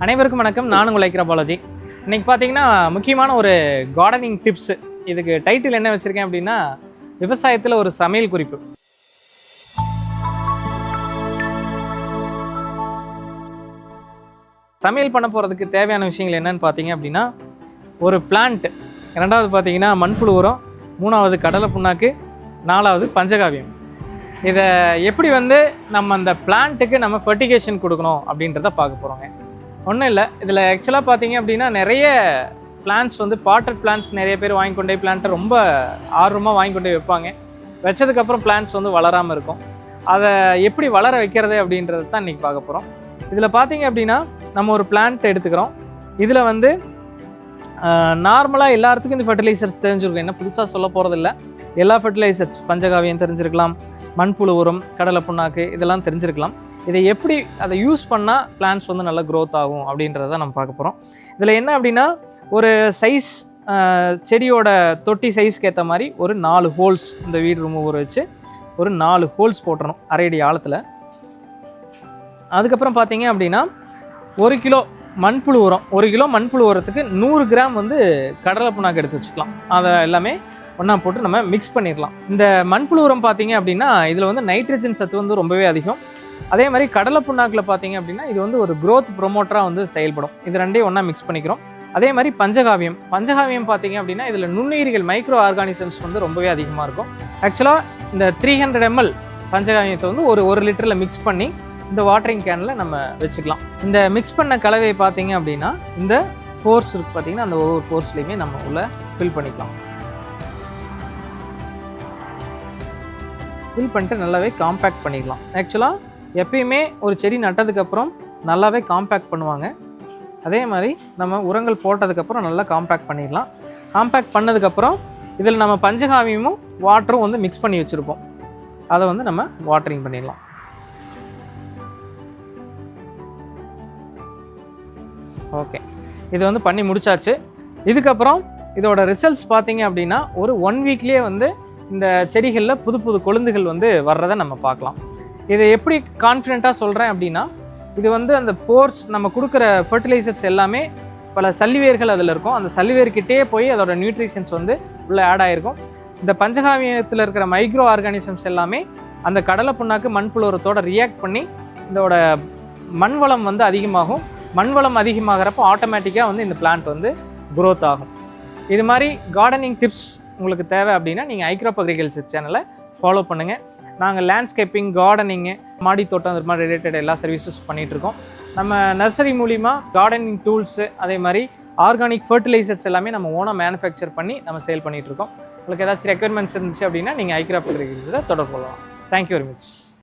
அனைவருக்கும் வணக்கம். நான் உங்கள் லைக்ரா பாலாஜி. இன்றைக்கி பார்த்தீங்கன்னா முக்கியமான ஒரு கார்டனிங் டிப்ஸு. இதுக்கு டைட்டில் என்ன வச்சுருக்கேன் அப்படின்னா, விவசாயத்தில் ஒரு சமையல் குறிப்பு. சமையல் பண்ண போகிறதுக்கு தேவையான விஷயங்கள் என்னென்னு பார்த்தீங்க அப்படின்னா, ஒரு பிளான்ட், ரெண்டாவது பார்த்தீங்கன்னா மண்புழு உரம், மூணாவது கடலை புண்ணாக்கு, நாலாவது பஞ்சகாவியம். இதை எப்படி நம்ம அந்த பிளான்ட்டுக்கு நம்ம ஃபெர்டிகேஷன் கொடுக்கணும் அப்படின்றத பார்க்க போகிறோங்க. ஒன்றும் இல்லை, இதில் ஆக்சுவலாக பார்த்தீங்க அப்படின்னா நிறைய பிளான்ஸ் பாட்டட் பிளான்ஸ் நிறைய பேர் வாங்கி கொண்டே பிளான்ட்டை ரொம்ப ஆர்வமாக வாங்கி கொண்டே வைப்பாங்க. வச்சதுக்கப்புறம் பிளான்ஸ் வளராமல் இருக்கும். அதை எப்படி வளர வைக்கிறது அப்படின்றது தான் இன்றைக்கி பார்க்க போகிறோம். இதில் பார்த்தீங்க அப்படின்னா நம்ம ஒரு பிளான்ட் எடுத்துக்கிறோம். இதில் நார்மலாக எல்லாத்துக்கும் இந்த ஃபர்டிலைசர்ஸ் தெரிஞ்சிருக்கும். என்ன புதுசாக சொல்ல போகிறதில்ல. எல்லா ஃபர்டிலைசர்ஸ், பஞ்சகாவியம் தெரிஞ்சிருக்கலாம், மண்புழு உரம், கடலை புண்ணாக்கு, இதெல்லாம் தெரிஞ்சிருக்கலாம். இதை எப்படி அதை யூஸ் பண்ணால் பிளான்ஸ் நல்லா க்ரோத் ஆகும் அப்படின்றத நம்ம பார்க்க போகிறோம். இதில் என்ன அப்படின்னா, ஒரு சைஸ் செடியோட தொட்டி சைஸ்க்கு ஏற்ற மாதிரி ஒரு 4 ஹோல்ஸ், இந்த வீடு ரிமூவர் வச்சு ஒரு 4 ஹோல்ஸ் போட்டுறணும், 1/2 அடி ஆழத்தில். அதுக்கப்புறம் பார்த்தீங்க அப்படின்னா 1 கிலோ மண்புழு உரம், 1 கிலோ மண்புழு உரத்துக்கு 100 கிராம் கடலை புண்ணாக்கு எடுத்து வச்சுக்கலாம். அதை எல்லாமே ஒன்றா போட்டு நம்ம மிக்ஸ் பண்ணிடலாம். இந்த மண்புழு உரம் பார்த்தீங்க அப்படின்னா இதில் நைட்ரஜன் சத்து ரொம்பவே அதிகம். அதே மாதிரி கடலை புண்ணாக்கில் பார்த்தீங்க அப்படின்னா இது ஒரு க்ரோத் ப்ரொமோட்டராக செயல்படும். இது ரெண்டையும் ஒன்றா மிக்ஸ் பண்ணிக்கிறோம். அதே மாதிரி பஞ்சகாவியம் பார்த்தீங்க அப்படின்னா இதில் நுண்ணுயிரிகள், மைக்ரோ ஆர்கானிசம்ஸ் ரொம்பவே அதிகமாக இருக்கும். ஆக்சுவலாக இந்த 300 ml பஞ்சகாவியத்தை ஒரு லிட்டரில் மிக்ஸ் பண்ணி இந்த வாட்டரிங் கேனில் நம்ம வச்சுக்கலாம். இந்த மிக்ஸ் பண்ண கலவையை பார்த்தீங்க அப்படின்னா இந்த போர்ஸ் இருக்குது பார்த்தீங்கன்னா, அந்த ஒவ்வொரு போர்ஸ்லையுமே நம்ம உள்ளே ஃபில் பண்ணிக்கலாம். ஃபில் பண்ணிட்டு நல்லாவே காம்பேக்ட் பண்ணிக்கலாம். ஆக்சுவலாக எப்பயுமே ஒரு செடி நட்டதுக்கப்புறம் நல்லாவே காம்பேக்ட் பண்ணுவாங்க. அதே மாதிரி நம்ம உரங்கள் போட்டதுக்கப்புறம் நல்லா காம்பேக்ட் பண்ணிடலாம். காம்பேக்ட் பண்ணதுக்கப்புறம் இதில் நம்ம பஞ்சகாவியமும் வாட்டரும் மிக்ஸ் பண்ணி வச்சுருப்போம். அதை நம்ம வாட்டரிங் பண்ணிடலாம். ஓகே, இது பண்ணி முடிச்சாச்சு. இதுக்கப்புறம் இதோட ரிசல்ட்ஸ் பார்த்தீங்க அப்படின்னா ஒரு 1 வீக்லேயே இந்த செடிகளில் புது புது கொழுந்துகள் வர்றதை நம்ம பார்க்கலாம். இதை எப்படி கான்ஃபிடென்ட்டாக சொல்கிறேன் அப்படின்னா, இது அந்த போர்ஸ், நம்ம கொடுக்குற ஃபர்டிலைசர்ஸ் எல்லாமே பல சல்லிவேர்கள் அதில் இருக்கும். அந்த சல்லிவேர்கிட்டே போய் அதோட நியூட்ரிஷன்ஸ் உள்ளே ஆட் ஆகிருக்கும். இந்த பஞ்சகாவியத்தில் இருக்கிற மைக்ரோ ஆர்கானிசம்ஸ் எல்லாமே அந்த கடலை புண்ணாக்கு மண்புழு உரத்தோட ரியாக்ட் பண்ணி இதோட மண் வளம் அதிகமாகும். மண் வளம் அதிகமாகிறப்போ ஆட்டோமேட்டிக்காக இந்த பிளான்ட் க்ரோத் ஆகும். இது மாதிரி கார்டனிங் டிப்ஸ் உங்களுக்கு தேவை அப்படின்னா நீங்கள் ஐக்ராப் அக்ரிகல்ச்சர் சேனலை ஃபாலோ பண்ணுங்கள். நாங்கள் லேண்ட்ஸ்கேப்பிங், கார்டனிங்கு, மாடி தோட்டம், அது மாதிரி ரிலேட்டட் எல்லா சர்வீசஸ் பண்ணிகிட்ருக்கோம். நம்ம நர்சரி மூலிமா கார்டனிங் டூல்ஸு, அதே மாதிரி ஆர்கானிக் ஃபர்டிலைசர்ஸ் எல்லாமே நம்ம ஓனாக மேனுஃபேக்சர் பண்ணி நம்ம சேல் பண்ணிகிட்ருக்கோம். உங்களுக்கு ஏதாச்சும் ரெக்யர்மெண்ட்ஸ் இருந்துச்சு அப்படின்னா நீங்கள் ஐக்ராப் அக்ரிகல்ச்சரை தொடர்பு கொள்ளலாம். Thank you very much.